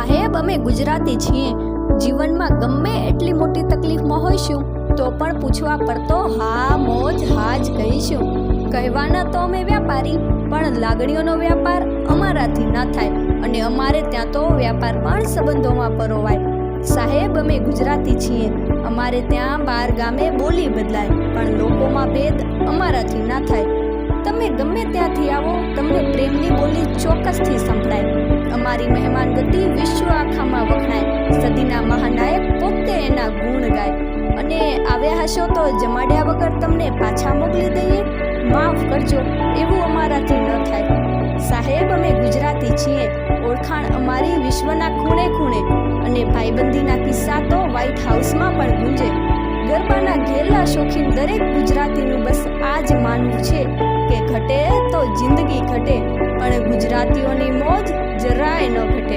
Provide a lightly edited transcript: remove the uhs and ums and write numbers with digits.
સાહેબ, અમે ગુજરાતી છીએ. જીવનમાં ગમે એટલી મોટી તકલીફમાં હોઈશું તો પણ પૂછવા પર તો હા મોજ હા જ કહીશું. કહેવાના તો અમે વ્યાપારી, પણ લાગણીઓનો વ્યાપાર અમારાથી ના થાય, અને અમારે ત્યાં તો વ્યાપાર પણ સંબંધોમાં પરોવાય. સાહેબ, અમે ગુજરાતી છીએ. અમારે ત્યાં 12 ગામે બોલી બદલાય, પણ લોકોમાં ભેદ અમારાથી ના થાય. તમે ગમે ત્યાંથી આવો, તમને પ્રેમની બોલી ચોક્કસથી સંભળાય. અમારી મહેમાન ગતિ વિશ્વ આખામાં વખણાય. સદીના મહાનાયક પોતે એના ગુણ ગાય. અને આવ્યા હશો તો જમાડ્યા વગર તમને પાછા મોકલી દઈએ. માફ કરજો, એવું અમારાથી ન થાય. સાહેબ, અમે ગુજરાતી છીએ. ઓળખાણ અમારી વિશ્વના ખૂણે ખૂણે, અને ભાઈબંધીના કિસ્સા તો વ્હાઇટ હાઉસમાં પણ ગુંજે. ગરબાના ઘેલા શોખીન દરેક ગુજરાતીનું બસ આ જ માનવું છે કે ઘટે તો જિંદગી ઘટે, પણ ગુજરાતીઓની મોજ જરાય ન ઘટે.